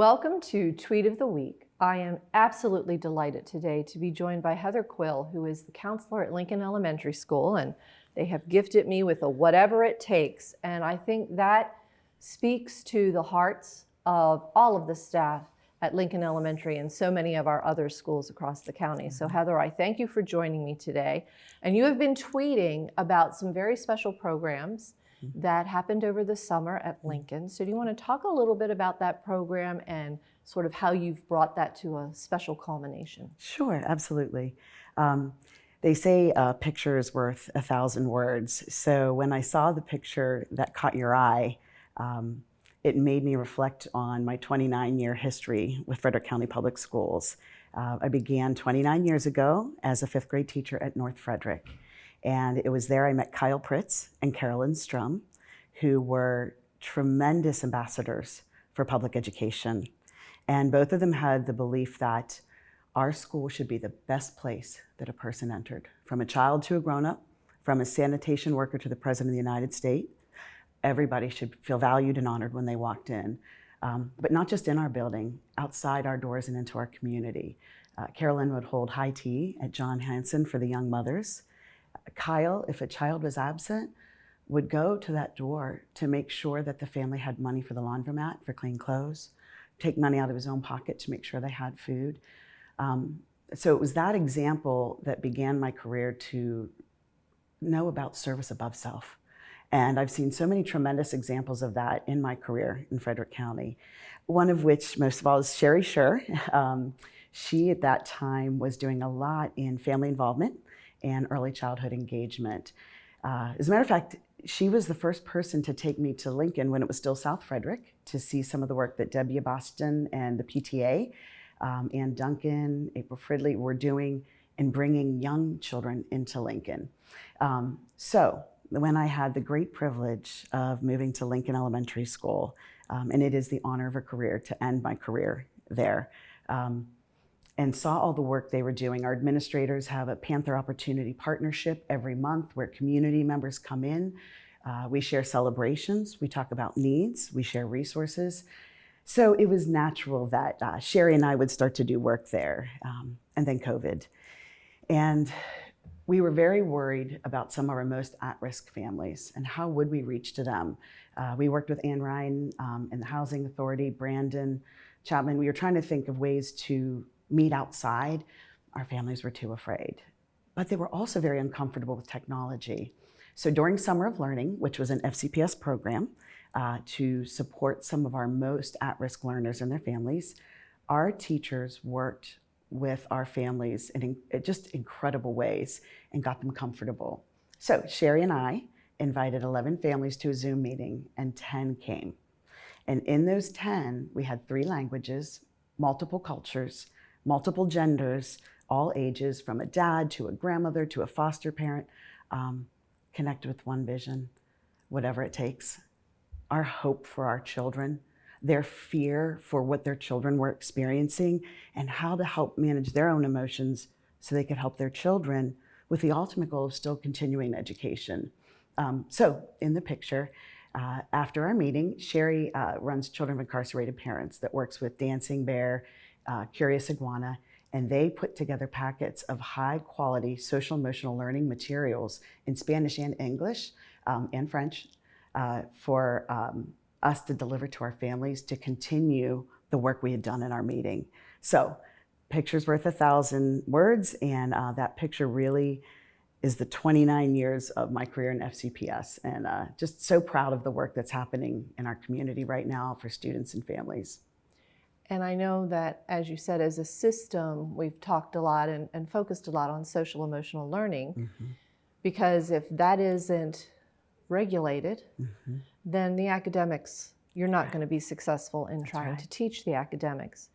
Welcome to Tweet of the Week. I am absolutely delighted today to be joined by Heather Quill, who is the counselor at Lincoln Elementary School, and they have gifted me with a whatever it takes. And I think that speaks to the hearts of all of the staff at Lincoln Elementary and so many of our other schools across the county. So Heather, I thank you for joining me today. And you have been tweeting about some very special programs that happened over the summer at Lincoln. So do you want to talk a little bit about that program and sort of how you've brought that to a special culmination? Sure, absolutely. They say a picture is worth 1,000 words. So when I saw the picture that caught your eye, it made me reflect on my 29-year history with Frederick County Public Schools. I began 29 years ago as a fifth grade teacher at North Frederick. And it was there I met Kyle Pritz and Carolyn Strum, who were tremendous ambassadors for public education. And both of them had the belief that our school should be the best place that a person entered, from a child to a grown-up, from a sanitation worker to the President of the United States. Everybody should feel valued and honored when they walked in, but not just in our building, outside our doors and into our community. Carolyn would hold high tea at John Hanson for the young mothers. Kyle, if a child was absent, would go to that door to make sure that the family had money for the laundromat, for clean clothes, take money out of his own pocket to make sure they had food. So it was that example that began my career to know about service above self. And I've seen so many tremendous examples of that in my career in Frederick County. One of which, most of all, is Sherry Scher. She, at that time, was doing a lot in family involvement and early childhood engagement. As a matter of fact, she was the first person to take me to Lincoln when it was still South Frederick to see some of the work that Debbie Boston and the PTA, Ann Duncan, April Fridley were doing in bringing young children into Lincoln. So when I had the great privilege of moving to Lincoln Elementary School, and it is the honor of a career to end my career there, and saw all the work they were doing. Our administrators have a Panther Opportunity Partnership every month where community members come in. We share celebrations, we talk about needs, we share resources. So it was natural that Sherry and I would start to do work there, and then COVID. And we were very worried about some of our most at-risk families and how would we reach to them. We worked with Ann Ryan and the Housing Authority, Brandon Chapman. We were trying to think of ways to meet outside. Our families were too afraid. But they were also very uncomfortable with technology. So during Summer of Learning, which was an FCPS program to support some of our most at-risk learners and their families, our teachers worked with our families in just incredible ways and got them comfortable. So Sherry and I invited 11 families to a Zoom meeting, and 10 came. And in those 10, we had 3 languages, multiple cultures, multiple genders, all ages, from a dad to a grandmother to a foster parent, connected with one vision, whatever it takes. Our hope for our children, their fear for what their children were experiencing, and how to help manage their own emotions so they could help their children, with the ultimate goal of still continuing education. So in the picture, after our meeting, Sherry runs Children of Incarcerated Parents that works with Dancing Bear, Curious Iguana, and they put together packets of high quality social emotional learning materials in Spanish and English and French for us to deliver to our families to continue the work we had done in our meeting. So picture's worth 1,000 words, and that picture really is the 29 years of my career in FCPS, and just so proud of the work that's happening in our community right now for students and families. And I know that, as you said, as a system, we've talked a lot and focused a lot on social emotional learning, because if that isn't regulated, then the academics, you're not going to be successful in trying to teach the academics.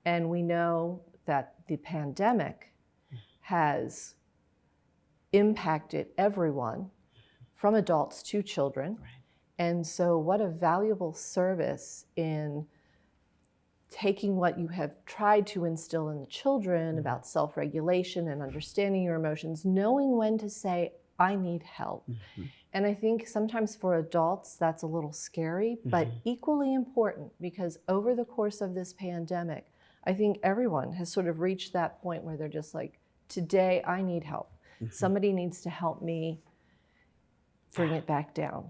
And we know that the pandemic has impacted everyone, from adults to children. And so what a valuable service in taking what you have tried to instill in the children about self-regulation and understanding your emotions, knowing when to say, I need help. And I think sometimes for adults, that's a little scary, but equally important, because over the course of this pandemic, I think everyone has sort of reached that point where they're just like, today I need help. Somebody needs to help me bring it back down.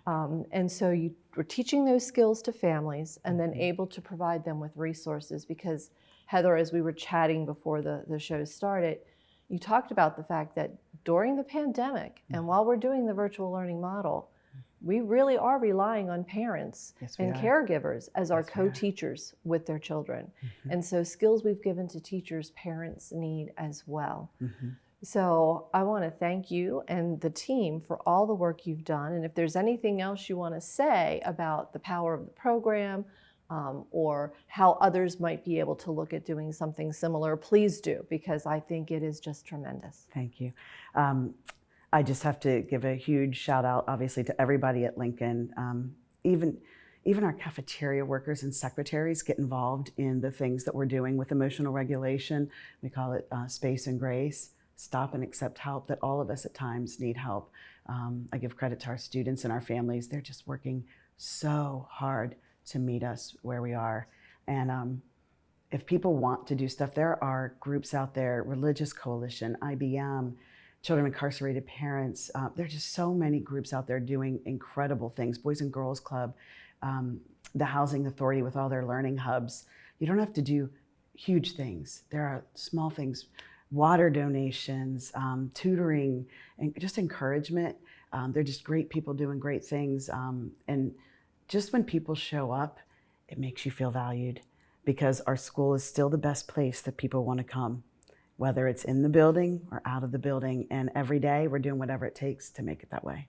And so you were teaching those skills to families and then able to provide them with resources, because Heather, as we were chatting before the show started, you talked about the fact that during the pandemic and while we're doing the virtual learning model, we really are relying on parents and caregivers as our co-teachers with their children. And so skills we've given to teachers, parents need as well. So I want to thank you and the team for all the work you've done. And if there's anything else you want to say about the power of the program, or how others might be able to look at doing something similar, please do, because I think it is just tremendous. Thank you. I just have to give a huge shout out, obviously, to everybody at Lincoln. Even our cafeteria workers and secretaries get involved in the things that we're doing with emotional regulation. We call it space and grace. Stop and accept help, that all of us at times need help. I give credit to our students and our families. They're just working so hard to meet us where we are. And if people want to do stuff, there are groups out there, Religious Coalition, IBM, Children of Incarcerated Parents. There are just so many groups out there doing incredible things. Boys and Girls Club, the Housing Authority with all their learning hubs. You don't have to do huge things. There are small things, water donations, tutoring, and just encouragement. They're just great people doing great things. And just when people show up, it makes you feel valued, because our school is still the best place that people want to come, whether it's in the building or out of the building. And every day we're doing whatever it takes to make it that way.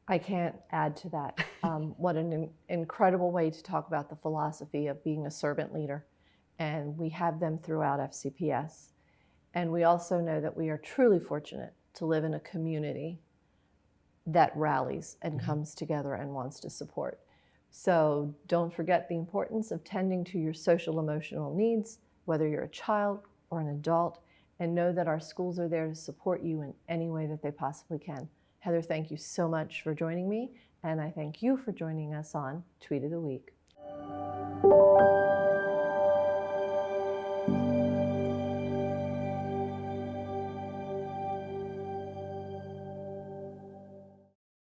I can't add to that. What an incredible way to talk about the philosophy of being a servant leader. And we have them throughout FCPS. And we also know that we are truly fortunate to live in a community that rallies and comes together and wants to support. So don't forget the importance of tending to your social emotional needs, whether you're a child or an adult, and know that our schools are there to support you in any way that they possibly can. Heather, thank you so much for joining me, and I thank you for joining us on Tweet of the Week.